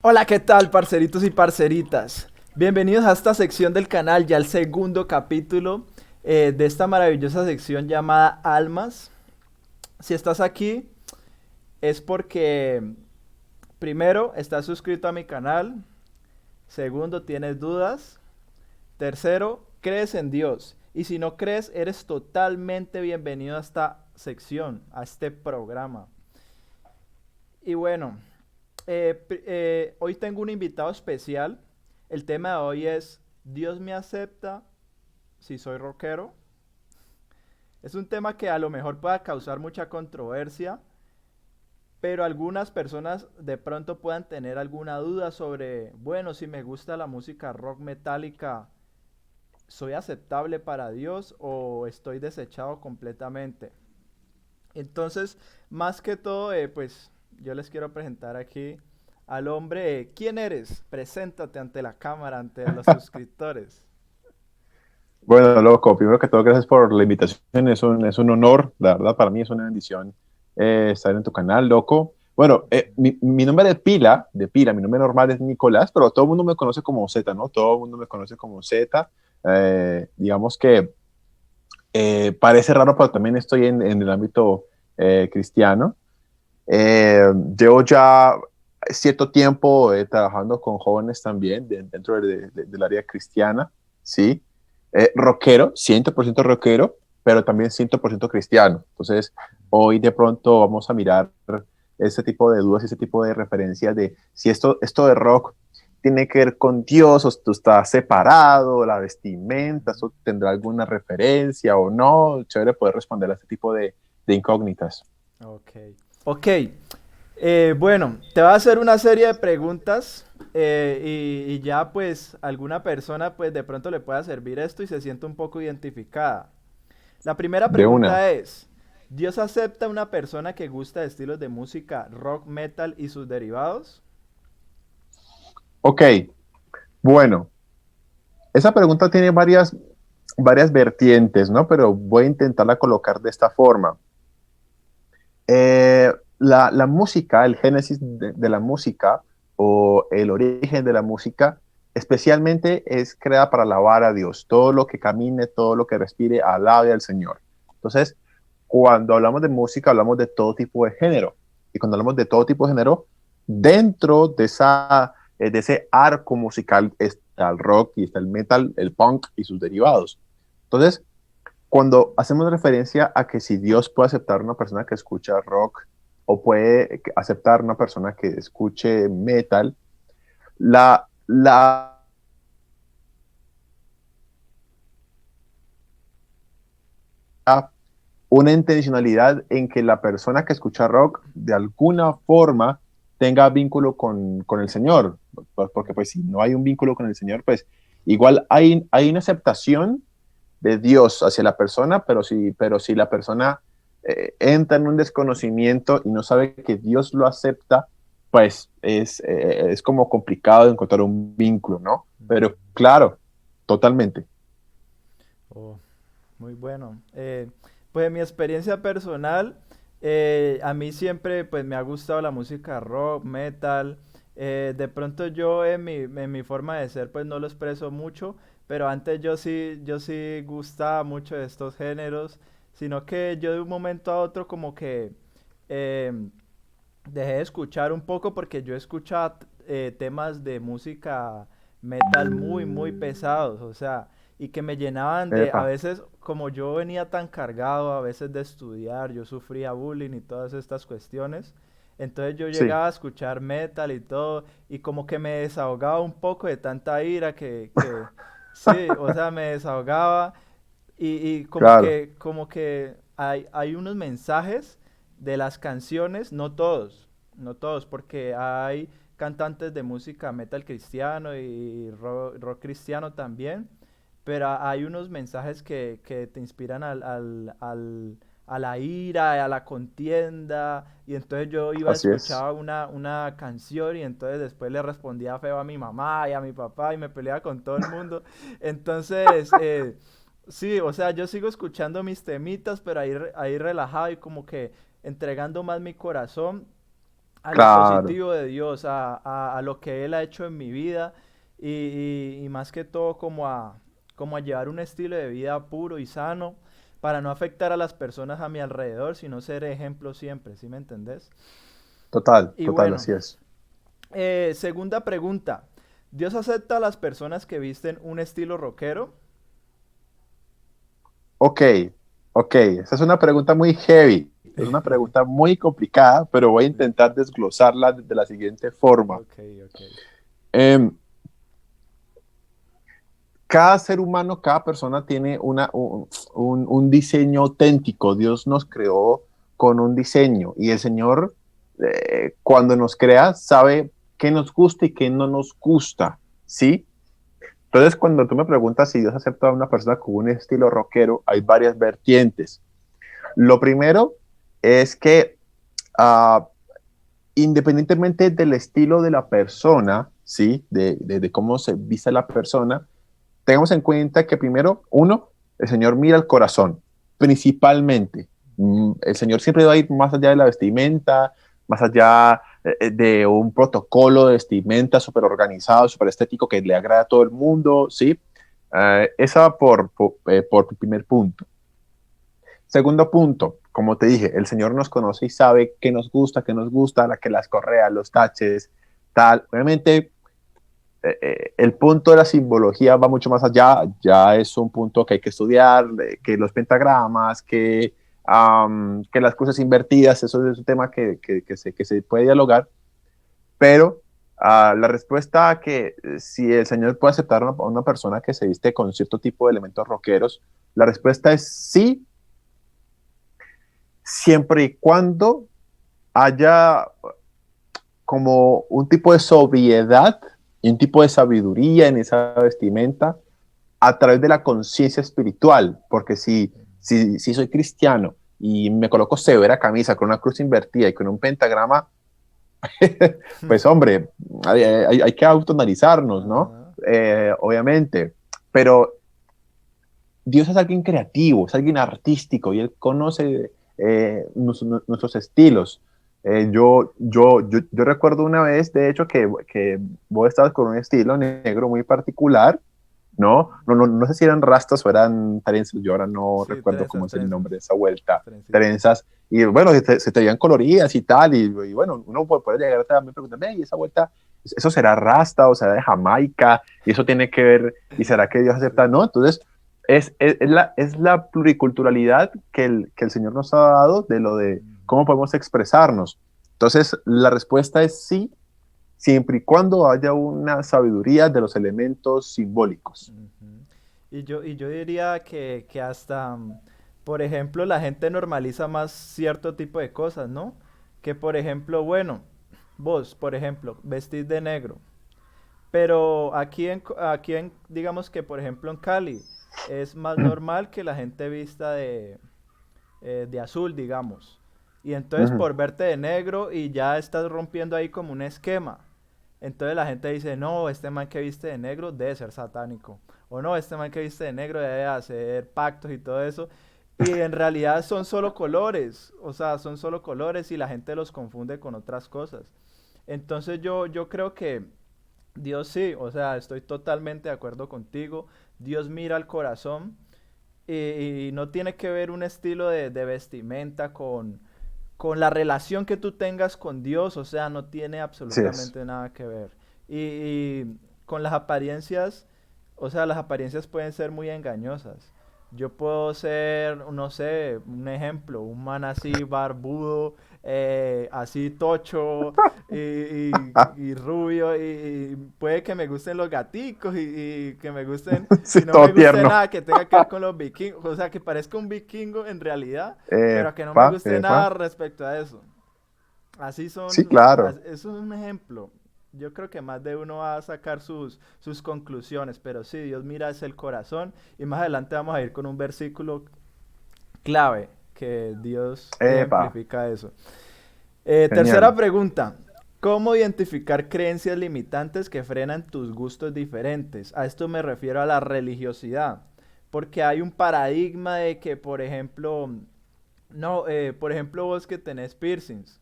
Hola, ¿qué tal, parceritos y parceritas? Bienvenidos a esta sección del canal, ya el segundo capítulo de esta maravillosa sección llamada Almas. Si estás aquí es porque, primero, estás suscrito a mi canal. Segundo, tienes dudas. Tercero, crees en Dios. Y si no crees, eres totalmente bienvenido a esta sección, a este programa. Y bueno, hoy tengo un invitado especial. El tema de hoy es ¿Dios me acepta si soy rockero? Es un tema que a lo mejor pueda causar mucha controversia, pero algunas personas de pronto puedan tener alguna duda sobre, bueno, si me gusta la música rock metálica, ¿soy aceptable para Dios o estoy desechado completamente? Entonces, más que todo, pues yo les quiero presentar aquí al hombre. ¿Quién eres? Preséntate ante la cámara, ante los suscriptores. Bueno, loco, primero que todo, gracias por la invitación. Es un honor, la verdad, para mí es una bendición estar en tu canal, loco. Bueno, mi nombre de pila, mi nombre normal es Nicolás, pero todo el mundo me conoce como Z, ¿no? Todo el mundo me conoce como Z. Digamos que parece raro, pero también estoy en el ámbito cristiano. Llevo ya cierto tiempo trabajando con jóvenes también dentro del área cristiana, ¿sí? Rockero, 100% rockero, pero también 100% cristiano. Entonces, hoy de pronto vamos a mirar ese tipo de dudas, ese tipo de referencias de si esto de rock tiene que ver con Dios, o tú estás separado, la vestimenta, eso tendrá alguna referencia o no. Chévere poder responder a este tipo de incógnitas. Ok. Ok. Bueno, te voy a hacer una serie de preguntas y ya pues alguna persona pues de pronto le pueda servir esto y se siente un poco identificada. La primera De una. pregunta es, ¿Dios acepta a una persona que gusta de estilos de música rock, metal y sus derivados? Ok, bueno, esa pregunta tiene varias vertientes, ¿no? Pero voy a intentarla colocar de esta forma. La música, el génesis de la música o el origen de la música, especialmente es creada para alabar a Dios. Todo lo que camine, todo lo que respire, alabe al Señor. Entonces, cuando hablamos de música, hablamos de todo tipo de género. Y cuando hablamos de todo tipo de género, dentro de ese arco musical está el rock y está el metal, el punk y sus derivados. Entonces, cuando hacemos referencia a que si Dios puede aceptar una persona que escucha rock o puede aceptar una persona que escuche metal, la una intencionalidad en que la persona que escucha rock de alguna forma tenga vínculo con el Señor, porque pues si no hay un vínculo con el Señor, pues igual hay una aceptación de Dios hacia la persona, pero si la persona entra en un desconocimiento y no sabe que Dios lo acepta, pues es como complicado encontrar un vínculo, ¿no? Pero claro, totalmente. Oh, muy bueno. Pues mi experiencia personal, a mí siempre pues me ha gustado la música rock, metal. De pronto yo en mi forma de ser pues no lo expreso mucho, pero antes yo sí gustaba mucho de estos géneros, sino que yo de un momento a otro como que em, dejé de escuchar un poco porque yo escuchaba temas de música metal muy, muy pesados, o sea, y que me llenaban de, a Epa, veces, como yo venía tan cargado a veces de estudiar, yo sufría bullying y todas estas cuestiones, entonces yo sí, llegaba a escuchar metal y todo, y como que me desahogaba un poco de tanta ira que sí, o sea, me desahogaba y claro, como que hay unos mensajes de las canciones, no todos, porque hay cantantes de música metal cristiano y rock cristiano también, pero hay unos mensajes que te inspiran a la ira, a la contienda, y entonces yo iba a así es. escuchar una canción y entonces después le respondía feo a mi mamá y a mi papá y me peleaba con todo el mundo. Entonces, sí, o sea, yo sigo escuchando mis temitas, pero ahí relajado y como que entregando más mi corazón a lo Claro, positivo de Dios, a lo que Él ha hecho en mi vida y más que todo como a llevar un estilo de vida puro y sano para no afectar a las personas a mi alrededor, sino ser ejemplo siempre, ¿sí me entendés? total, Y total, bueno, así es. segunda pregunta. ¿Dios acepta a las personas que visten un estilo rockero? Ok, ok, esa es una pregunta muy heavy, es una pregunta muy complicada, pero voy a Sí. intentar desglosarla de la siguiente forma. Ok, ok. Em, Cada ser humano, cada persona tiene un diseño auténtico. Dios nos creó con un diseño y el Señor, cuando nos crea, sabe qué nos gusta y qué no nos gusta, ¿sí? Entonces, cuando tú me preguntas si Dios acepta a una persona con un estilo rockero, hay varias vertientes. Lo primero es que uh, independientemente del estilo de la persona, ¿sí? De cómo se viste la persona, tengamos en cuenta que primero, uno, el Señor mira el corazón, principalmente. El Señor siempre va a ir más allá de la vestimenta, más allá de un protocolo de vestimenta súper organizado, súper estético que le agrada a todo el mundo, ¿sí? Esa por primer punto. Segundo punto, como te dije, el Señor nos conoce y sabe qué nos gusta, la que las correas, los taches, tal. Obviamente, el punto de la simbología va mucho más allá, ya es un punto que hay que estudiar, que los pentagramas, que las cruces invertidas, eso es un tema que se puede dialogar, pero la respuesta a que si el Señor puede aceptar a una persona que se viste con cierto tipo de elementos rockeros, la respuesta es sí, siempre y cuando haya como un tipo de sobriedad y un tipo de sabiduría en esa vestimenta a través de la conciencia espiritual, porque si soy cristiano y me coloco severa camisa con una cruz invertida y con un pentagrama, pues hombre, hay que autoanalizarnos, ¿no? Ajá. Obviamente, pero Dios es alguien creativo, es alguien artístico y Él conoce nuestros estilos. Yo recuerdo una vez, de hecho, que vos estabas con un estilo negro muy particular, ¿no? No sé si eran rastas o eran trenzas, yo ahora no Sí, recuerdo cómo trenzas, es el trenzas. nombre de esa vuelta, Trencitas. trenzas, y bueno, se te veían coloridas y tal, y bueno, uno puede llegar a también preguntarme, ¿y esa vuelta, eso será rasta o será de Jamaica? Y eso tiene que ver, ¿y será que Dios acepta? Sí. No, entonces es la pluriculturalidad que el Señor nos ha dado de lo de cómo podemos expresarnos. Entonces, la respuesta es sí, siempre y cuando haya una sabiduría de los elementos simbólicos. Ujú. Y yo diría que hasta, por ejemplo, la gente normaliza más cierto tipo de cosas, ¿no? Que por ejemplo, bueno, vos, por ejemplo, vestís de negro, pero digamos que por ejemplo en Cali, es más normal que la gente vista de azul, digamos. Y entonces Ujú. por verte de negro y ya estás rompiendo ahí como un esquema. Entonces la gente dice, no, este man que viste de negro debe ser satánico. O no, este man que viste de negro debe hacer pactos y todo eso. Y en realidad son solo colores. O sea, son solo colores y la gente los confunde con otras cosas. Entonces yo creo que Dios sí, o sea, estoy totalmente de acuerdo contigo. Dios mira al corazón y no tiene que ver un estilo de vestimenta con la relación que tú tengas con Dios, o sea, no tiene Así es. absolutamente nada que ver. Y con las apariencias, o sea, las apariencias pueden ser muy engañosas. Yo puedo ser, no sé, un ejemplo, un man así barbudo, así tocho y rubio y puede que me gusten los gaticos y que me gusten Sí, y no me todo guste tierno. nada que tenga que ver con los vikingos, o sea, que parezca un vikingo en realidad, pero que no me Epa, guste epa. nada respecto a eso. Así Sí, son, claro. eso es un ejemplo. Yo creo que más de uno va a sacar sus conclusiones, pero sí, Dios mira es el corazón y más adelante vamos a ir con un versículo clave que Dios Epa, ejemplifica eso. Tercera genial. pregunta. ¿Cómo identificar creencias limitantes que frenan tus gustos diferentes? A esto me refiero a la religiosidad. Porque hay un paradigma de que, por ejemplo, no, por ejemplo, vos que tenés piercings.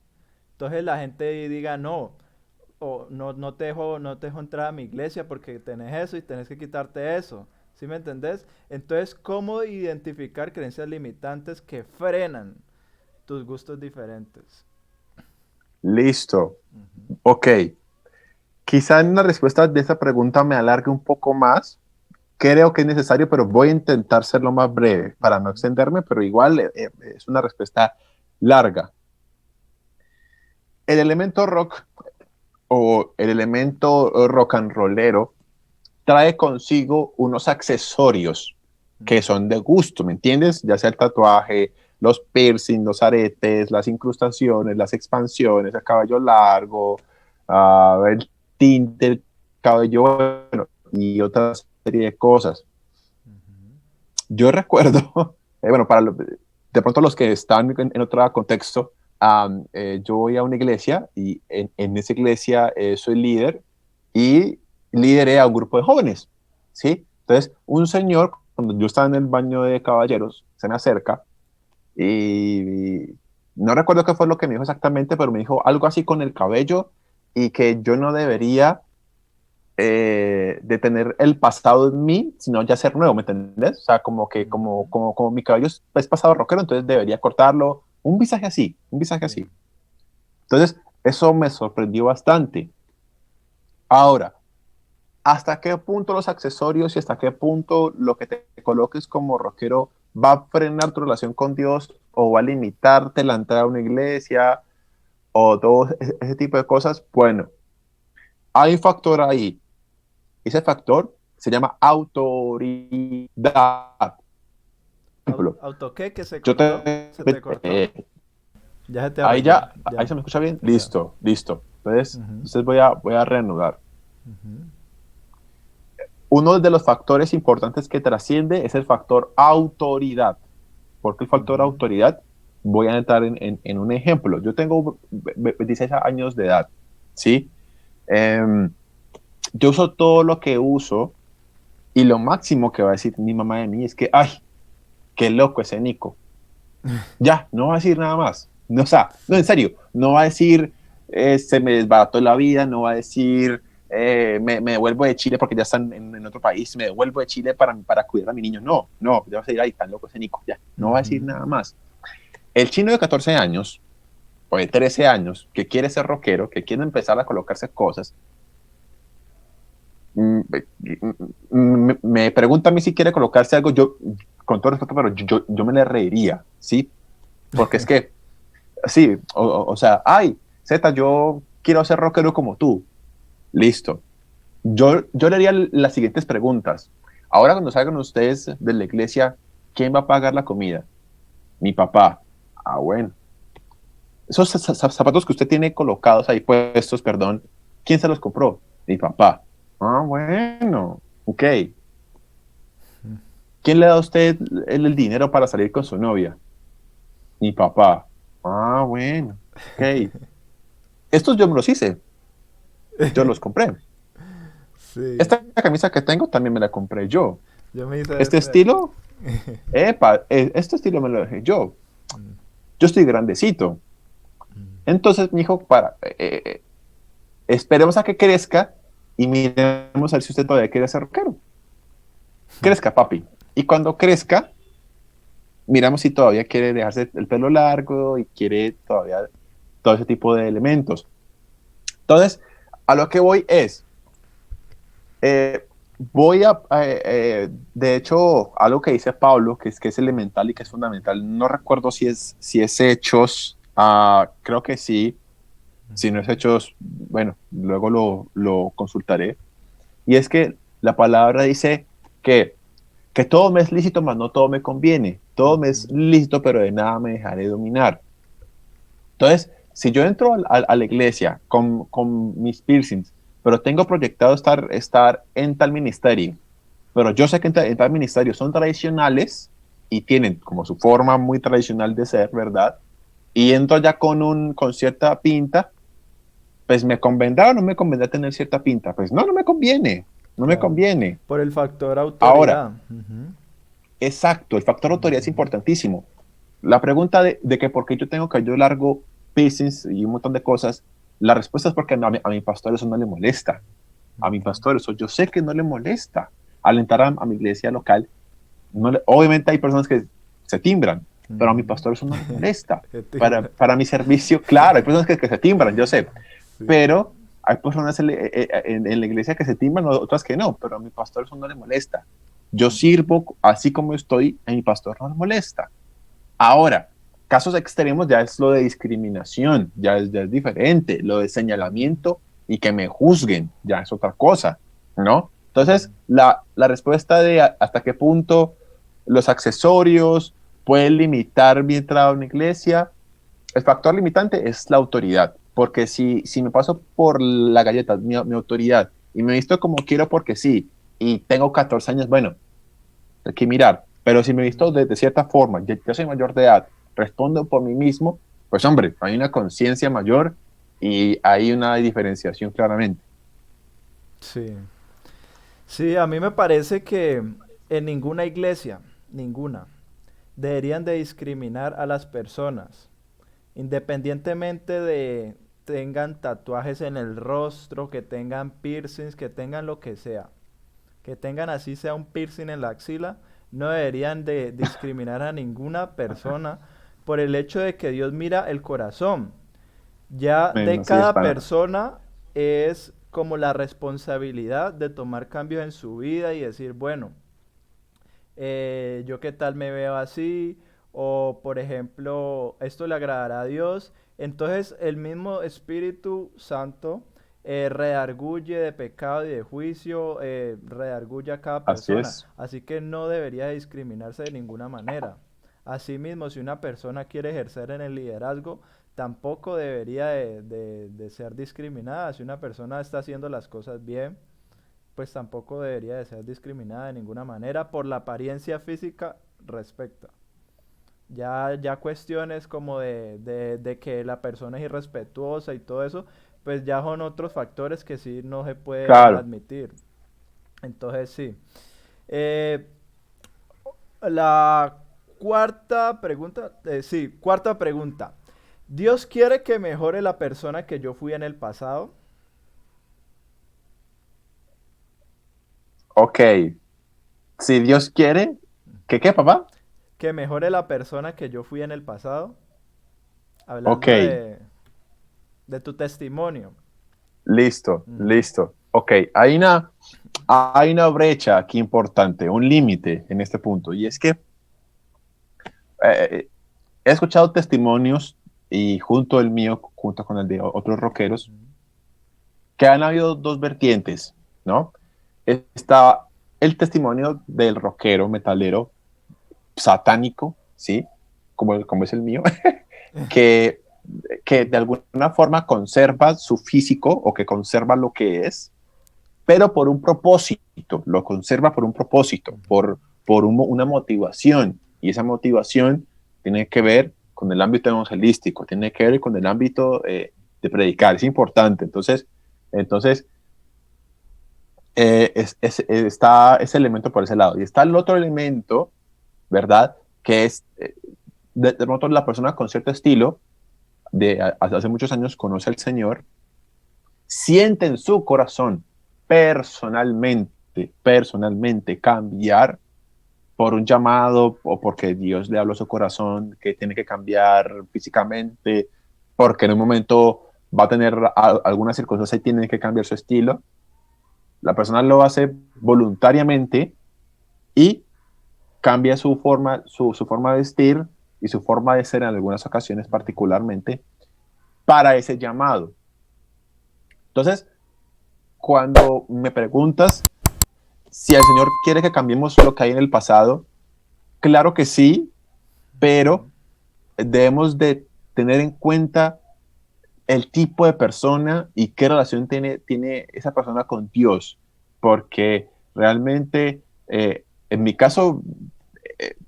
Entonces la gente diga, no, o no, no te dejo entrar a mi iglesia porque tenés eso y tenés que quitarte eso. ¿Sí me entendés? Entonces, ¿cómo identificar creencias limitantes que frenan tus gustos diferentes? Listo. Ujú. Ok. Quizá en la respuesta de esta pregunta me alargue un poco más. Creo que es necesario, pero voy a intentar ser lo más breve para no Ujú. extenderme, pero igual es una respuesta larga. El elemento rock o el elemento rock and rollero trae consigo unos accesorios que Ujú. son de gusto, ¿me entiendes? Ya sea el tatuaje, los piercing, los aretes, las incrustaciones, las expansiones, el cabello largo, el tinte, el cabello, bueno, y otra serie de cosas. Ujú. Yo recuerdo, bueno, de pronto los que están en otro contexto, yo voy a una iglesia y en esa iglesia soy líder y lideré a un grupo de jóvenes, ¿sí? Entonces, un señor, cuando yo estaba en el baño de caballeros, se me acerca y no recuerdo qué fue lo que me dijo exactamente, pero me dijo algo así con el cabello y que yo no debería de tener el pasado en mí, sino ya ser nuevo, ¿me entendés? O sea, como que Ujú. como mi cabello es pasado rockero, entonces debería cortarlo, un visaje así, un visaje Sí. así. Entonces, eso me sorprendió bastante. Ahora, ¿hasta qué punto los accesorios y hasta qué punto lo que te coloques como rockero va a frenar tu relación con Dios o va a limitarte la entrada a una iglesia o todo ese tipo de cosas? Bueno, hay un factor ahí. Ese factor se llama autoridad. Ejemplo, ¿Auto qué? ¿Que se yo cortó? ¿Se te cortó? te, Ya se te ahí arregló. ya, ahí Ya. se me escucha bien, Ya. listo, listo. Entonces, Ujú. voy a reanudar. Ujú. Uno de los factores importantes que trasciende es el factor autoridad. ¿Por qué el factor Ujú. autoridad? Voy a entrar en un ejemplo. Yo tengo 26 años de edad, ¿sí? Em, yo uso todo lo que uso y lo máximo que va a decir mi mamá de mí es que, ay, qué loco ese Nico. Ya, no va a decir nada más. No, o sea, no, en Sí. serio, no va a decir se me desbarató la vida, no va a decir me devuelvo de Chile porque ya están en otro país, me devuelvo de Chile para cuidar a mi niño. No, no, ya va a decir, ay, tan loco ese Nico, ya, no va a decir Ujú. nada más. El chino de 14 años o de 13 años que quiere ser rockero, que quiere empezar a colocarse cosas, mm, me pregunta a mí si quiere colocarse algo, yo, con todo respeto, pero yo me le reiría, ¿sí? Porque es que sí, o sea, ay, Z, yo quiero ser rockero como tú. Listo. Yo le haría las siguientes preguntas. Ahora cuando salgan ustedes de la iglesia, ¿quién va a pagar la comida? Mi papá. Ah, bueno. Esos zapatos que usted tiene colocados ahí puestos, perdón, ¿quién se los compró? Mi papá. Ah, bueno. Ok. ¿Quién le da a usted el dinero para salir con su novia? Mi papá. Ah, bueno. Ok. Estos yo me los hice. Yo los compré. Sí. Esta camisa que tengo también me la compré yo. Yo me hice Este ese. estilo, este estilo me lo dejé yo. Yo estoy grandecito. Entonces, mi hijo, esperemos a que crezca y miremos a ver si usted todavía quiere ser rockero. Crezca, papi. Y cuando crezca, miramos si todavía quiere dejarse el pelo largo y quiere todavía todo ese tipo de elementos. Entonces, a lo que voy es, Eh, de hecho, algo que dice Pablo, que es elemental y que es fundamental, no recuerdo si es Hechos, creo que sí, si no es Hechos, bueno, luego lo consultaré, y es que la palabra dice que todo me es lícito, mas no todo me conviene, todo me es Ujú. lícito, pero de nada me dejaré dominar. Entonces, si yo entro a la iglesia con mis piercings, pero tengo proyectado estar en tal ministerio, pero yo sé que en tal ministerio son tradicionales y tienen como su forma muy tradicional de ser, ¿verdad? Y entro ya con cierta pinta, pues me convendrá o no me convendrá tener cierta pinta. Pues no, no me conviene, no me Claro. conviene. Por el factor Ahora, autoridad. Ujú. exacto, el factor autoridad es Ujú. importantísimo. La pregunta de que por qué yo tengo cabello largo piercings y un montón de cosas, la respuesta es porque a mi pastor eso no le molesta. A mi pastor eso yo sé que no le molesta. Al entrar a mi iglesia local, obviamente hay personas que se timbran, pero a mi pastor eso no le molesta. Para mi servicio, claro, hay personas que se timbran, yo sé, Sí. pero hay personas en la iglesia que se timbran, otras que no, pero a mi pastor eso no le molesta. Yo sirvo así como estoy, a mi pastor no le molesta. Ahora, casos extremos ya es lo de discriminación, ya es diferente, lo de señalamiento y que me juzguen, ya es otra cosa, ¿no? Entonces, la respuesta de hasta qué punto los accesorios pueden limitar mi entrada a una iglesia, el factor limitante es la autoridad, porque si me paso por la galleta, mi autoridad, y me visto como quiero porque sí, y tengo 14 años, bueno, hay que mirar. Pero si me he visto de cierta forma, yo soy mayor de edad, respondo por mí mismo, pues hombre, hay una conciencia mayor y hay una diferenciación claramente. Sí. Sí, a mí me parece que en ninguna iglesia, ninguna, deberían de discriminar a las personas, independientemente de tengan tatuajes en el rostro, que tengan piercings, que tengan lo que sea, que tengan así sea un piercing en la axila, no deberían de discriminar a ninguna persona por el hecho de que Dios mira el corazón. Ya de Así es, cada para. persona es como la responsabilidad de tomar cambios en su vida y decir, bueno, yo qué tal me veo así, o por ejemplo, esto le agradará a Dios. Entonces el mismo Espíritu Santo redarguye de pecado y de juicio, redarguye a cada Así persona. es. Así que no debería discriminarse de ninguna manera. Asimismo, si una persona quiere ejercer en el liderazgo, tampoco debería de ser discriminada. Si una persona está haciendo las cosas bien, pues tampoco debería de ser discriminada de ninguna manera por la apariencia física respecta. Ya cuestiones como de que la persona es irrespetuosa y todo eso, pues ya son otros factores que sí no se puede Claro. admitir. Entonces sí. Eh, la cuarta pregunta, sí, cuarta pregunta. ¿Dios quiere que mejore la persona que yo fui en el pasado? Ok. Si Dios quiere, ¿qué qué, papá? Que mejore la persona que yo fui en el pasado. Ok. Hablando de tu testimonio. Listo, Ujú, listo. Ok. Hay una brecha aquí importante, un límite en este punto. Y es que eh, he escuchado testimonios y junto el mío, junto con el de otros rockeros, ujú, que han habido dos vertientes, ¿no? Está el testimonio del rockero metalero satánico, ¿sí? Como es el mío, que, que de alguna forma conserva su físico o que conserva lo que es, pero por un propósito, lo conserva por un propósito, ujú, una motivación, y esa motivación tiene que ver con el ámbito evangelístico, tiene que ver con el ámbito de predicar, es importante. Entonces está ese elemento por ese lado. Y está el otro elemento, ¿verdad? Que es, de pronto la persona con cierto estilo, hace muchos años conoce al Señor, siente en su corazón personalmente cambiar por un llamado o porque Dios le habló a su corazón que tiene que cambiar físicamente, porque en un momento va a tener alguna circunstancia y tiene que cambiar su estilo. La persona lo hace voluntariamente y cambia su forma de vestir y su forma de ser en algunas ocasiones particularmente para ese llamado. Entonces, cuando me preguntas si el Señor quiere que cambiemos lo que hay en el pasado, claro que sí, pero ujú, debemos de tener en cuenta el tipo de persona y qué relación tiene esa persona con Dios, porque realmente, en mi caso,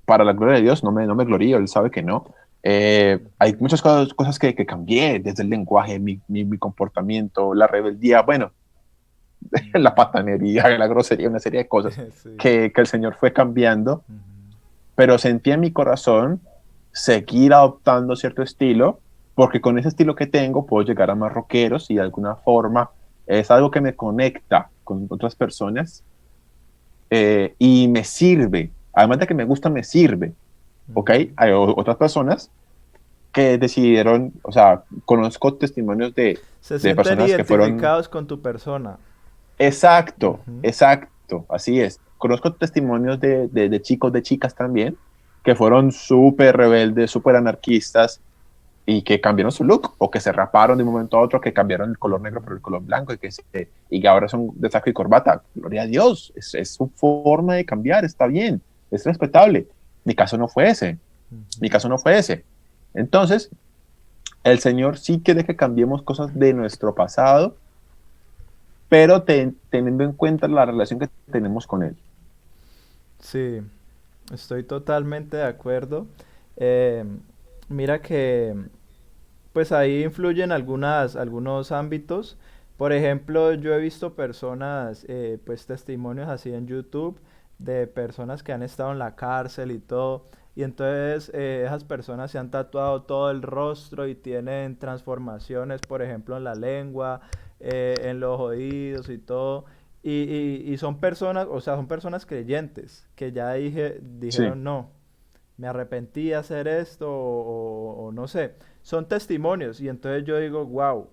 para la gloria de Dios, no me glorío, Él sabe que no. Hay ujú, muchas cosas que cambié, desde el lenguaje, mi comportamiento, la rebeldía, bueno, la ujú. patanería, la grosería, una serie de cosas Sí. que el Señor fue cambiando, Ujú, pero sentí en mi corazón seguir adoptando cierto estilo porque con ese estilo que tengo puedo llegar a más rockeros y de alguna forma es algo que me conecta con otras personas y me sirve. Además de que me gusta, me sirve. ¿Ok? Ujú. Hay otras personas que decidieron, o sea, conozco testimonios Se de sienten personas que fueron, identificados con tu persona. exacto, Ujú. exacto, así es. Conozco testimonios de chicos, de chicas también, que fueron súper rebeldes, súper anarquistas y que cambiaron su look o que se raparon de un momento a otro, que cambiaron el color negro por el color blanco y que ahora son de saco y corbata. Gloria a Dios, es su forma de cambiar, está bien, es respetable. Mi caso no fue ese, mi Ujú. caso no fue ese. Entonces, el Señor sí quiere que cambiemos cosas de nuestro pasado, pero teniendo en cuenta la relación que tenemos con Él. Sí, estoy totalmente de acuerdo. Eh, Mira que pues ahí influyen algunos ámbitos. Por ejemplo, yo he visto personas, pues testimonios así en YouTube de personas que han estado en la cárcel y todo. Y entonces esas personas se han tatuado todo el rostro y tienen transformaciones, por ejemplo, en la lengua, en los oídos y todo. Y son personas, o sea, son personas creyentes que ya Sí, dijeron no, me arrepentí de hacer esto o no sé, son testimonios y entonces yo digo, wow,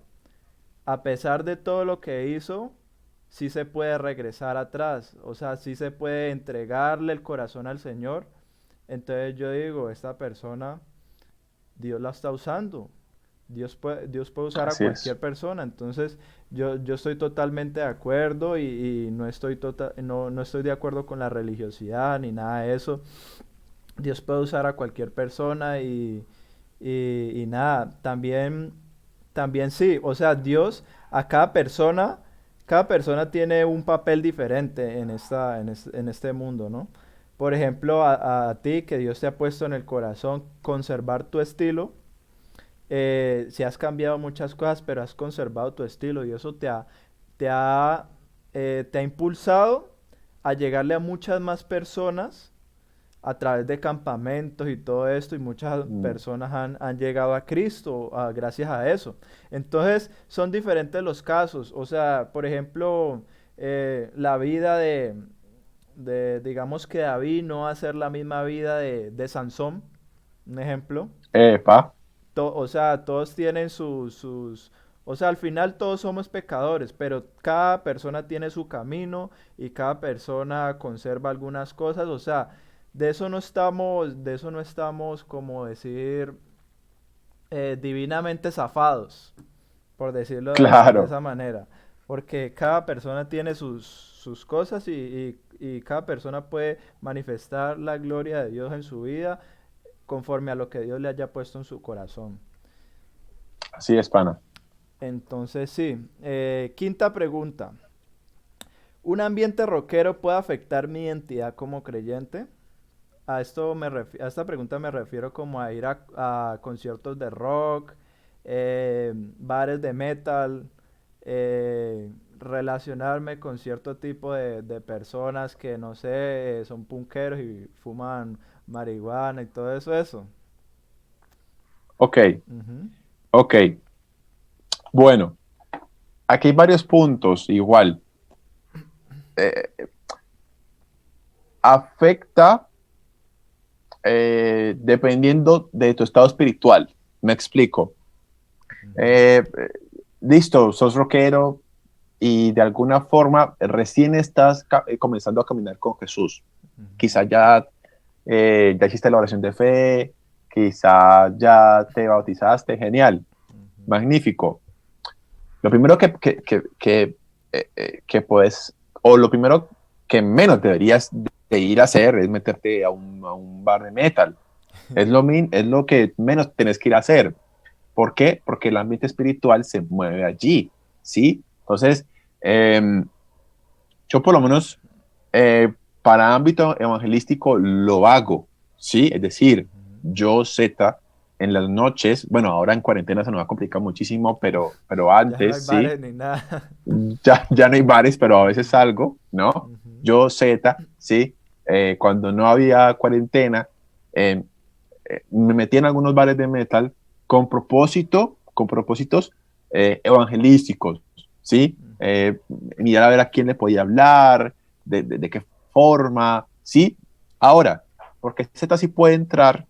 a pesar de todo lo que hizo, sí se puede regresar atrás, o sea, sí se puede entregarle el corazón al Señor. Entonces yo digo, esta persona, Dios la está usando. Dios puede usar a así es. cualquier persona, entonces yo estoy totalmente de acuerdo y no estoy no estoy de acuerdo con la religiosidad ni nada de eso. Dios puede usar a cualquier persona y nada, también sí, o sea, Dios a cada persona tiene un papel diferente en este mundo, ¿no? Por ejemplo, a ti que Dios te ha puesto en el corazón conservar tu estilo, si has cambiado muchas cosas, pero has conservado tu estilo y eso te ha, te ha impulsado a llegarle a muchas más personas a través de campamentos y todo esto, y muchas Mm, personas han llegado a Cristo gracias a eso. Entonces, son diferentes los casos. O sea, por ejemplo, la vida digamos que David no va a ser la misma vida de Sansón, un ejemplo. epa, O sea, todos tienen o sea, al final todos somos pecadores, pero cada persona tiene su camino y cada persona conserva algunas cosas. O sea, de eso no estamos, como decir, divinamente zafados, por decirlo de claro. esa manera. Porque cada persona tiene sus cosas y cada persona puede manifestar la gloria de Dios en su vida conforme a lo que Dios le haya puesto en su corazón. Así es, pana. Entonces, sí. Quinta pregunta. ¿Un ambiente rockero puede afectar mi identidad como creyente? A esta pregunta me refiero como a ir a conciertos de rock, bares de metal, relacionarme con cierto tipo de personas que, no sé, son punkeros y fuman marihuana y todo eso. Ok, Ujú. ok. Bueno, aquí hay varios puntos igual. Eh, afecta dependiendo de tu estado espiritual. Me explico. Ujú. Eh, listo, sos rockero y de alguna forma recién estás comenzando a caminar con Jesús. Ujú. Quizá ya hiciste la oración de fe, quizá ya te bautizaste, genial, Ujú. magnífico. Lo primero que puedes, o lo primero que menos deberías de ir a hacer es meterte a un bar de metal. Es lo que menos tienes que ir a hacer. ¿Por qué? Porque el ambiente espiritual se mueve allí, ¿sí? Entonces, eh, yo por lo menos para ámbito evangelístico lo hago, ¿sí? Es decir, Ujú. yo Z en las noches, bueno, ahora en cuarentena se nos va a complicar muchísimo, pero Ya no hay antes, ¿sí? bares ni nada. Ya no hay bares, pero a veces Ujú. salgo, ¿no? Ujú. Yo Z, ¿sí? Cuando no había cuarentena, eh, me metí en algunos bares de metal con propósitos evangelísticos, ¿sí? Mirar a ver a quién le podía hablar, de qué forma, ¿sí? Ahora, porque Z sí puede entrar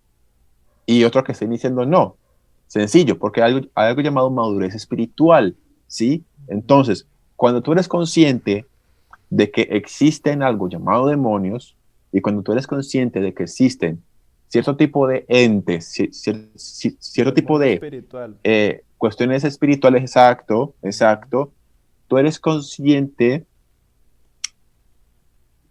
y otro que estén diciendo no. Sencillo, porque hay algo llamado madurez espiritual, ¿sí? Entonces, cuando tú eres consciente de que existen algo llamado demonios y cuando tú eres consciente de que existen cierto tipo de entes, cierto Del tipo mundo de espiritual. cuestiones espirituales, exacto, Ujú. exacto, tú eres consciente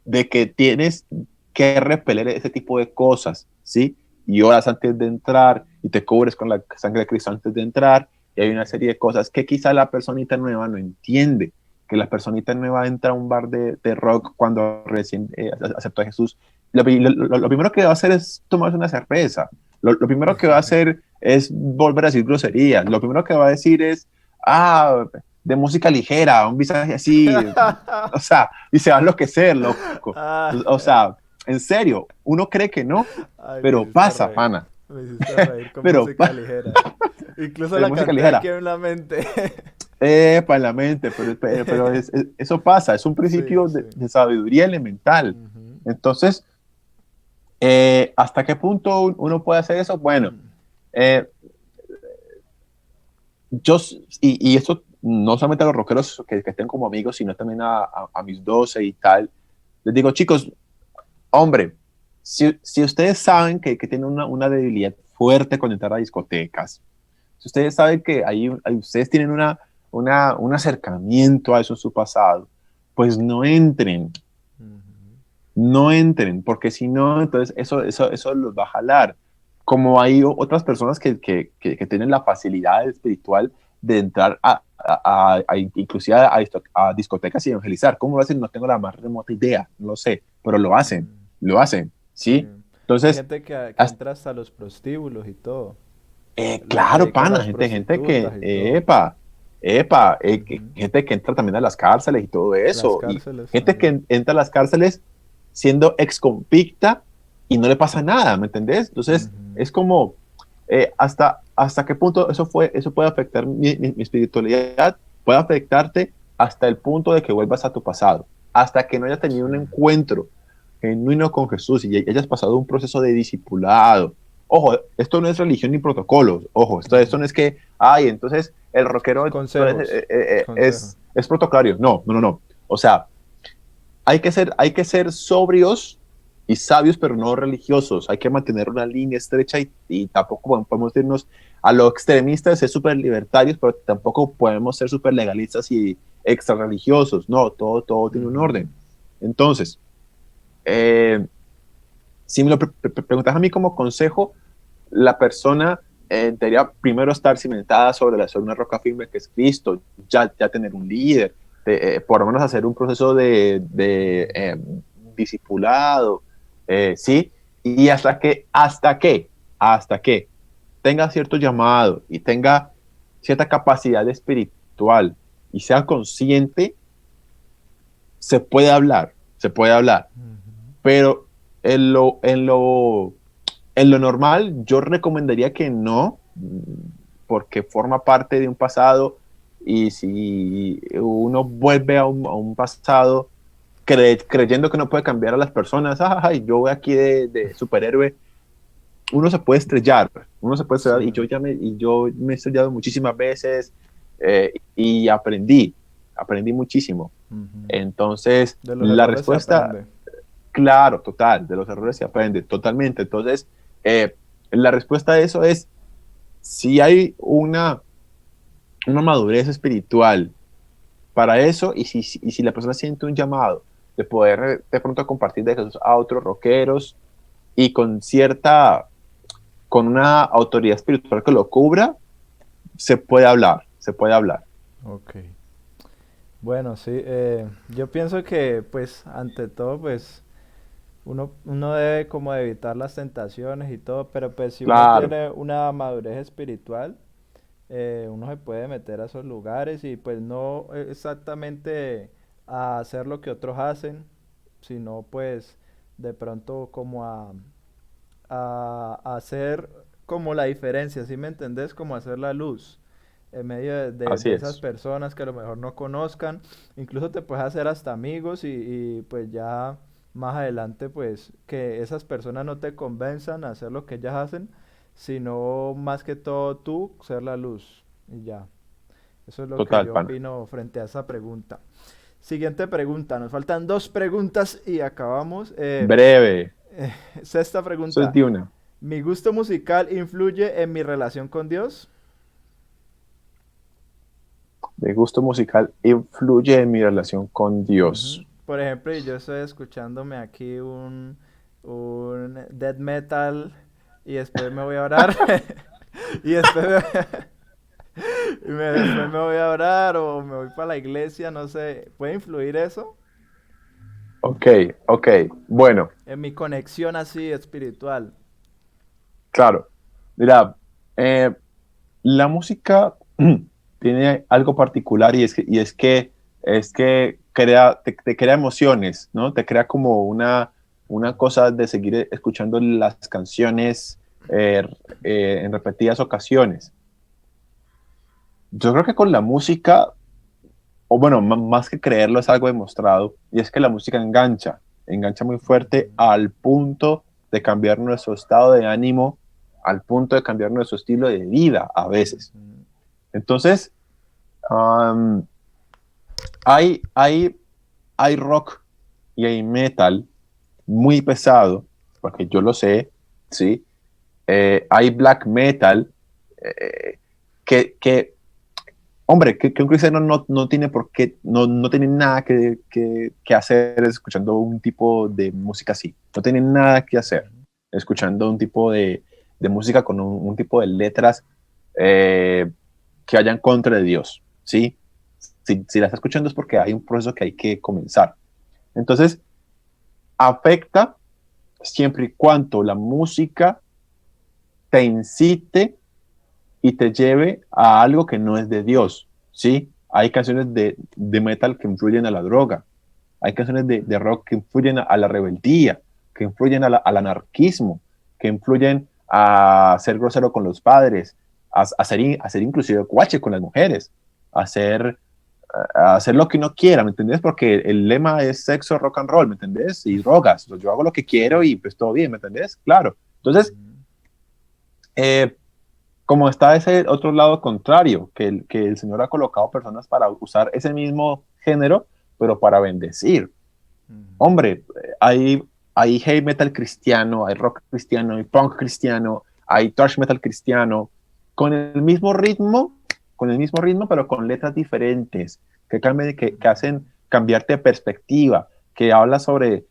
de que tienes que repeler ese tipo de cosas, ¿sí? Y oras antes de entrar y te cubres con la sangre de Cristo antes de entrar y hay una serie de cosas que quizá la personita nueva no entiende, que la personita nueva entra a un bar de rock cuando recién aceptó a Jesús. Lo primero que va a hacer es tomarse una cerveza. Lo primero que va a hacer es volver a decir groserías. Lo primero que va a decir es, de música ligera, un visaje así, o sea, y se va a enloquecer, loco. Ah, O sea, en serio, uno cree que no, ay, me pero hiciste pasa, reír. pana. Me hiciste reír con Pero música ligera. Incluso de la música canté aquí ligera, en la mente. epa, en la mente, pero eso pasa, es un Sí, principio sí. de sabiduría elemental. Ujú. Entonces, ¿hasta qué punto uno puede hacer eso? Bueno, eh, y esto no solamente a los rockeros que estén como amigos, sino también a mis 12 y tal, les digo, chicos, hombre, si ustedes saben que tienen una debilidad fuerte con entrar a discotecas, si ustedes saben que ahí ustedes tienen un acercamiento a eso en su pasado, pues no entren, Ujú. no entren, porque si no, entonces eso los va a jalar. Como hay otras personas que tienen la facilidad espiritual de entrar inclusive a discotecas y evangelizar. ¿Cómo lo hacen? No tengo la más remota idea, no lo sé, pero Mm, lo hacen, sí. ¿sí? Hay Entonces, gente que hasta- entra hasta los prostíbulos y todo. Le claro, predica a pana, las gente que, prostitutas y todo. gente que entra también a las cárceles y todo A las eso, y cárceles gente que también. entra a las cárceles siendo exconvicta y no le pasa nada, ¿me entendés? Entonces, Ujú. es como, hasta qué punto eso puede afectar mi espiritualidad, puede afectarte hasta el punto de que vuelvas a tu pasado, hasta que no hayas tenido Sí. un encuentro genuino con Jesús y hayas pasado un proceso de discipulado. Ojo, esto no es religión ni protocolos. Ojo, esto no es que, ay, entonces el rockero entonces, Consejos. Consejos. es protocolario. No, no, no, no. O sea, hay que ser sobrios y sabios, pero no religiosos. Hay que mantener una línea estrecha y tampoco podemos irnos a lo extremista de ser súper libertarios, pero tampoco podemos ser súper legalistas y extra religiosos. No, todo tiene un Ujú. orden. Entonces, eh, si me lo preguntas a mí como consejo, la persona debería primero estar cimentada sobre una roca firme que es Cristo, ya tener un líder, por lo menos hacer un proceso de discipulado, ¿sí? Y hasta que tenga cierto llamado y tenga cierta capacidad espiritual y sea consciente, se puede hablar, Ujú. pero en lo normal, yo recomendaría que no, porque forma parte de un pasado y si uno vuelve a un pasado creyendo que no puede cambiar a las personas, ay, yo voy aquí de superhéroe, uno se puede estrellar Sí. y yo me he estrellado muchísimas veces y aprendí muchísimo. Ujú. Entonces, De los la errores se respuesta. aprende. Claro, total, de los errores se aprende, totalmente. Entonces, la respuesta a eso es, si hay una madurez espiritual para eso y si la persona siente un llamado de poder de pronto compartir de Jesús a otros rockeros y con una autoridad espiritual que lo cubra, se puede hablar, se puede hablar. Ok. Bueno, sí. Yo pienso que, pues, ante todo, pues, uno debe como evitar las tentaciones y todo, pero pues si uno Claro, tiene una madurez espiritual, uno se puede meter a esos lugares y pues no exactamente a hacer lo que otros hacen, sino pues de pronto como a hacer como la diferencia, ¿sí me entendés? Como hacer la luz en medio Así de esas es, personas que a lo mejor no conozcan. Incluso te puedes hacer hasta amigos pues ya más adelante pues que esas personas no te convenzan a hacer lo que ellas hacen, sino más que todo tú ser la luz y ya. Eso es lo que total, yo pana. opino frente a esa pregunta. Siguiente pregunta, nos faltan dos preguntas y acabamos. Breve, Sexta eso es pregunta, de una. ¿mi gusto musical influye en mi relación con Dios? Mi gusto musical influye en mi relación con Ujú. Dios. Por ejemplo, yo estoy escuchándome aquí un death metal y después me voy a orar y después me voy a orar o me voy para la iglesia, no sé, ¿puede influir eso Ok, ok. Bueno, en mi conexión así espiritual? claro. Mira, eh, la música tiene algo particular y es que te crea emociones, ¿no? Te crea como una cosa de seguir escuchando las canciones eh, en repetidas ocasiones. Yo creo que con la música, o bueno, más que creerlo, es algo demostrado, y es que la música engancha muy fuerte Ujú, al punto de cambiar nuestro estado de ánimo, al punto de cambiar nuestro estilo de vida a veces. ujú, Entonces, um, hay, hay, hay rock y hay metal muy pesado, porque yo lo sé, ¿sí? Hay black metal eh, que hombre, que un cristiano no tiene por qué, no tiene nada que hacer escuchando un tipo de música así. No tiene nada que hacer ujú. escuchando un tipo de música con un tipo de letras eh, que vayan contra de Dios, ¿sí? Si la está escuchando es porque hay un proceso que hay que comenzar. Entonces, afecta siempre y cuando la música te incite y te lleve a algo que no es de Dios, ¿sí? Hay canciones de metal que influyen a la droga, hay canciones de rock que influyen a la rebeldía, que influyen al anarquismo, que influyen a ser grosero con los padres, a ser inclusive guache con las mujeres, a hacer, a hacer lo que uno quiera, ¿me entendés? Porque el lema es sexo, rock and roll, ¿me entendés? Y drogas, yo hago lo que Sí. quiero y pues todo bien, ¿me entendés? Claro. Entonces, Ujú, eh, como está ese otro lado contrario, que el Señor ha colocado personas para usar ese mismo género, pero para bendecir. ujú. Hombre, hay heavy metal cristiano, hay rock cristiano, hay punk cristiano, hay thrash metal cristiano, con el mismo ritmo, pero con letras diferentes, que hacen cambiarte de perspectiva, que habla sobre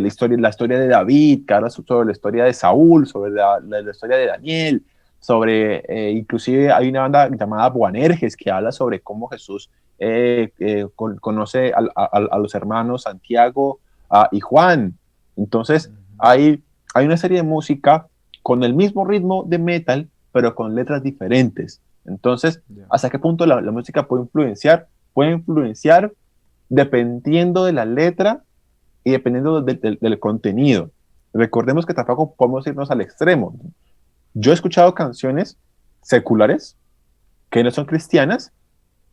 la historia de David, que habla sobre la historia de Saúl, sobre la historia de Daniel, inclusive hay una banda llamada Boanerges que habla sobre cómo Jesús conoce a los hermanos Santiago y Juan. Entonces, Ujú. hay una serie de música con el mismo ritmo de metal, pero con letras diferentes. Entonces, Ya. ¿hasta qué punto la música puede influenciar? Puede influenciar dependiendo de la letra y dependiendo del contenido. Recordemos que tampoco podemos irnos al extremo. Yo he escuchado canciones seculares que no son cristianas,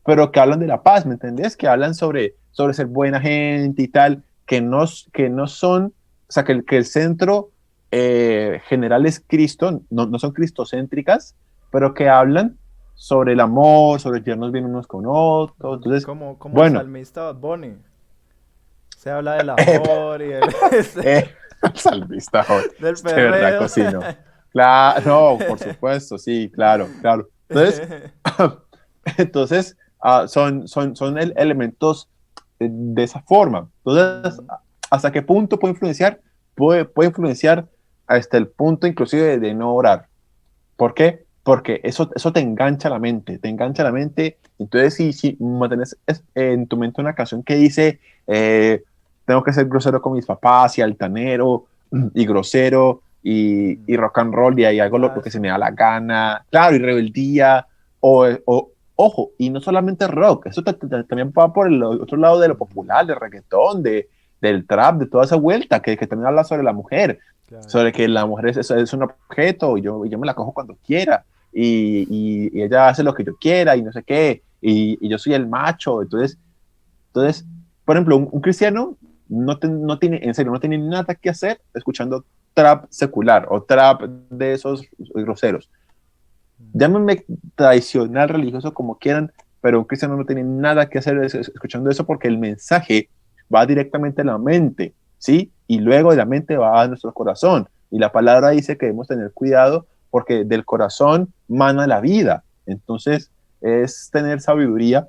pero que hablan de la paz, ¿me entendés? Que hablan sobre ser buena gente y tal, que no son, o sea, que el centro general es Cristo, no son cristocéntricas, pero que hablan sobre el amor, sobre llevarnos bien unos con otros. Ujú. Entonces, Como el bueno, salmista Bad Bunny. Se habla del amor y eh, salvista, joder, del este verdad perreo. cocino. Claro, no, por supuesto, sí, claro, claro. Entonces, son elementos de esa forma. Entonces, Ujú, ¿hasta qué punto puede influenciar? Puede influenciar hasta el punto inclusive de no orar. ¿Por qué? Porque eso te engancha la mente, te engancha la mente. Entonces, si mantienes en tu mente una canción que dice, eh, tengo que ser grosero con mis papás y altanero y grosero y rock and roll y ahí hago lo que se me Eso. da la gana, claro, y rebeldía, ojo, y no solamente rock, eso también va por el otro lado de lo popular, del reggaetón, de, del trap, de toda esa vuelta, que también habla sobre la mujer, Claro. sobre que la mujer es un objeto, y yo me la cojo cuando quiera, y ella hace lo que yo quiera, y no sé qué, y yo soy el macho. Entonces, por ejemplo, un cristiano no tiene, en serio, no tiene nada que hacer escuchando trap secular o trap de esos groseros. Ujú. Llámenme tradicional religioso como quieran, pero un cristiano no tiene nada que hacer escuchando eso, porque el mensaje va directamente a la mente, ¿sí? Y luego de la mente va a nuestro corazón. Y la palabra dice que debemos tener cuidado porque del corazón mana la vida. Entonces, es tener sabiduría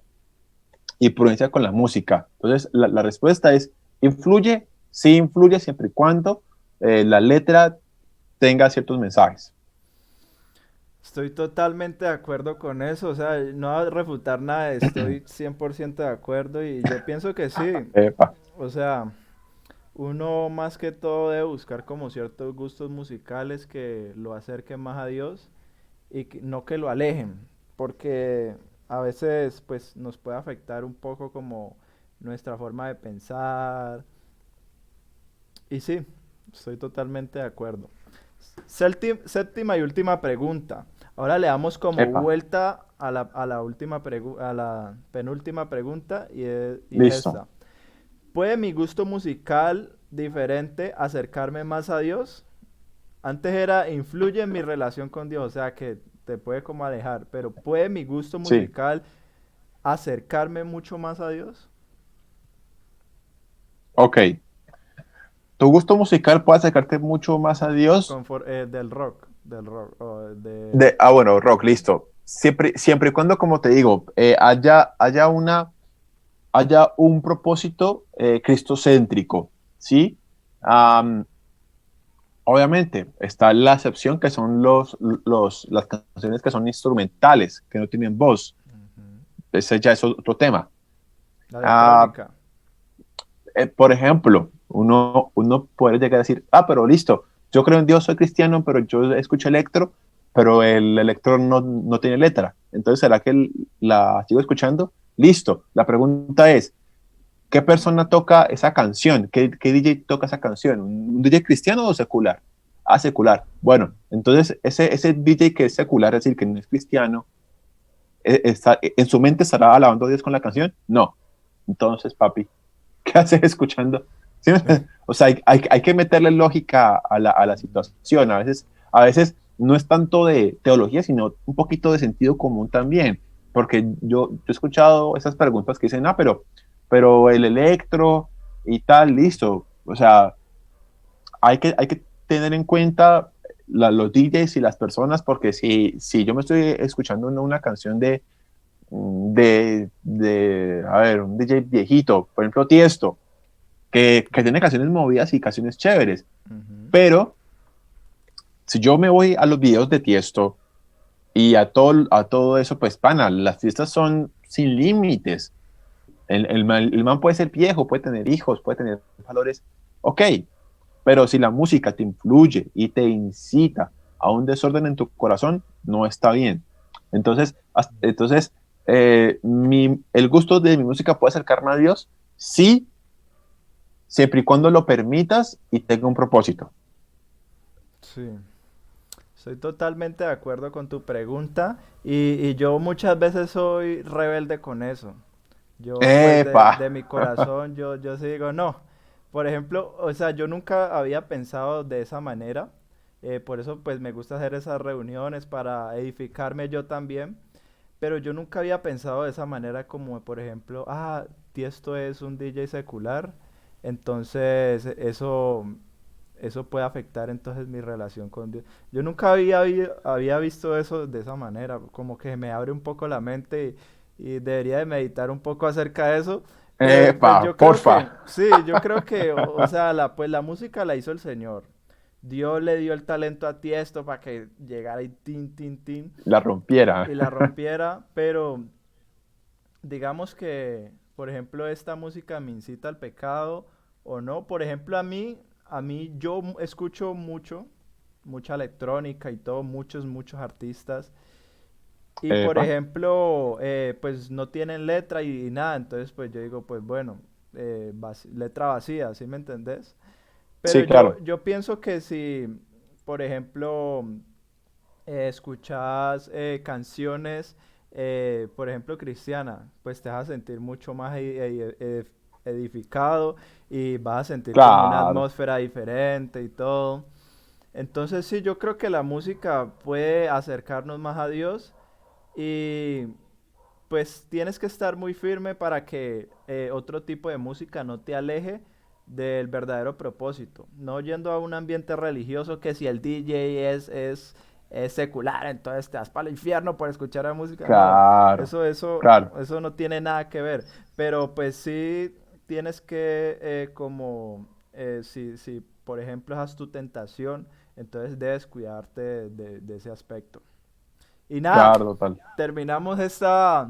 y prudencia con la música. Entonces, la respuesta es, ¿influye? Sí, influye siempre y cuando la letra tenga ciertos mensajes. Estoy totalmente de acuerdo con eso, o sea, no voy a refutar nada, estoy 100% de acuerdo y yo pienso que sí, Epa, o sea, uno más que todo debe buscar como ciertos gustos musicales que lo acerquen más a Dios y no que lo alejen, porque a veces pues nos puede afectar un poco como nuestra forma de pensar y sí, estoy totalmente de acuerdo. Séptima y última pregunta. Ahora le damos como epa, vuelta a la a la penúltima pregunta y es listo. esta. ¿Puede mi gusto musical diferente acercarme más a Dios? Antes era influye en mi relación con Dios, o sea que te puede como alejar, pero ¿puede mi gusto Sí, musical acercarme mucho más a Dios? ok. Tu gusto musical puede acercarte mucho más a Dios. Del rock, o de... Bueno, rock, listo. Siempre y cuando, como te digo, haya un propósito cristocéntrico, ¿sí? Am, Obviamente, está la excepción que son las canciones que son instrumentales, que no tienen voz. Ujú. Ese ya es otro tema. La Ah, electrónica. por ejemplo, uno puede llegar a decir, pero listo, yo creo en Dios, soy cristiano, pero yo escucho electro, pero el electro no tiene letra. Entonces, ¿será que la sigo escuchando? Listo. La pregunta es, ¿qué persona toca esa canción? ¿Qué DJ toca esa canción? ¿Un DJ cristiano o secular? Ah, secular. Bueno, entonces ese DJ que es secular, es decir, que no es cristiano, ¿en su mente estará alabando a Dios con la canción? No. Entonces, papi, ¿qué haces escuchando? ¿Sí? O sea, hay que meterle lógica a la situación. A veces no es tanto de teología, sino un poquito de sentido común también. Porque yo he escuchado esas preguntas que dicen, pero el electro y tal, listo. O sea, hay que tener en cuenta los DJs y las personas, porque si yo me estoy escuchando una canción a ver, un DJ viejito, por ejemplo, Tiesto, que tiene canciones movidas y canciones chéveres. Ujú. Pero si yo me voy a los videos de Tiesto y a todo eso, pues, pana, las fiestas son sin límites. El man puede ser viejo, puede tener hijos, puede tener valores. Ok, pero si la música te influye y te incita a un desorden en tu corazón, no está bien. Entonces el gusto de mi música puede acercarme a Dios, sí, siempre y cuando lo permitas y tenga un propósito. Sí. Estoy totalmente de acuerdo con tu pregunta y yo muchas veces soy rebelde con eso. Yo pues ¡Epa! de mi corazón yo sí digo no. Por ejemplo, o sea, yo nunca había pensado de esa manera. Por eso pues me gusta hacer esas reuniones para edificarme yo también. Pero yo nunca había pensado de esa manera como por ejemplo, Tiesto es un DJ secular. Entonces eso puede afectar entonces mi relación con Dios. Yo nunca había visto eso de esa manera, como que me abre un poco la mente y debería de meditar un poco acerca de eso, pero pues ¡Epa! yo creo Porfa. que, sí, yo creo que, o sea, pues la música la hizo el Señor. Dios le dio el talento a Tiesto para que llegara y tin, tin, tin, La rompiera. y la rompiera, pero digamos que, por ejemplo, esta música me incita al pecado o no. Por ejemplo, a mí yo escucho mucha electrónica y todo, muchos artistas. Y por Epa. ejemplo, pues no tienen letra y nada, entonces pues yo digo, pues bueno, letra vacía, ¿sí me entendés? Pero Sí, claro. yo pienso que si, por ejemplo, escuchas canciones, por ejemplo, cristiana, pues te vas a sentir mucho más edificado y vas a sentir como una Claro, atmósfera diferente y todo. Entonces sí, yo creo que la música puede acercarnos más a Dios y pues tienes que estar muy firme para que otro tipo de música no te aleje del verdadero propósito. No yendo a un ambiente religioso que si el DJ es secular, entonces te vas para el infierno por escuchar la música. No, claro, eso, eso, claro. eso no tiene nada que ver. Pero pues sí tienes que como, si por ejemplo esa es tu tentación, entonces debes cuidarte de ese aspecto. Y nada, Claro, total. terminamos esta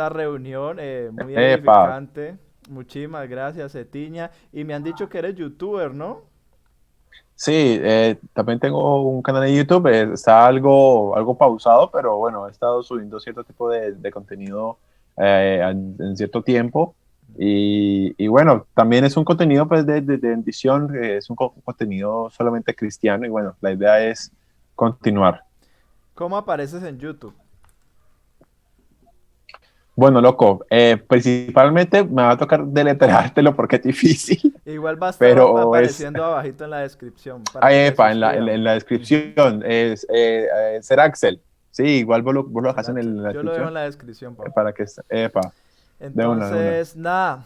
reunión muy Epa, edificante. Muchísimas gracias, Etiña. Y me han dicho que eres youtuber, ¿no? sí, también tengo un canal de YouTube, está algo pausado, pero bueno, he estado subiendo cierto tipo de contenido en cierto tiempo. Y bueno, también es un contenido pues, de bendición, es un contenido solamente cristiano y bueno, la idea es continuar. ¿Cómo apareces en YouTube? Bueno, loco, principalmente me va a tocar deletreártelo porque es difícil, Igual va a estar pero es, apareciendo abajito en la descripción para ahí, que se epa, en la, suscriban. en la Ujú. descripción es ser Axel. Sí, igual vos lo dejas Será en la Yo lo dejo descripción en la descripción, papá. para que, epa, de una. Entonces, nada,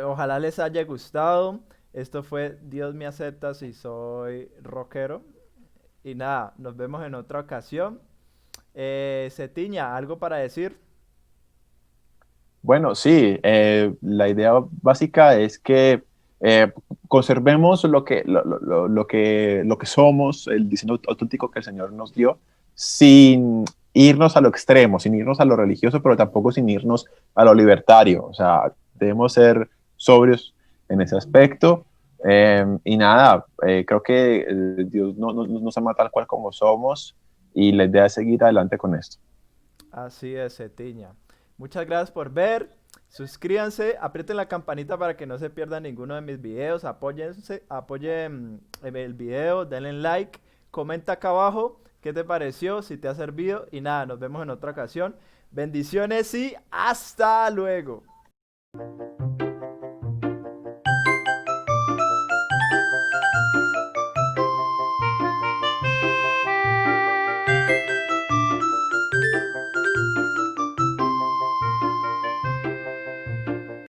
ojalá les haya gustado. Esto fue Dios me acepta si soy rockero. Y nada, nos vemos en otra ocasión. Cetiña, ¿algo para decir? Bueno, sí, la idea básica es que eh, conservemos lo que somos, el diseño auténtico que el Señor nos dio, sin irnos a lo extremo, sin irnos a lo religioso, pero tampoco sin irnos a lo libertario. O sea, debemos ser sobrios en ese aspecto. Y nada, creo que Dios nos ama tal cual como somos y la idea es seguir adelante con esto. Así es, Cetiña. Muchas gracias por ver. Suscríbanse, aprieten la campanita para que no se pierdan ninguno de mis videos. Apoyen el video, denle like, comenta acá abajo qué te pareció, si te ha servido. Y nada, nos vemos en otra ocasión. Bendiciones y hasta luego.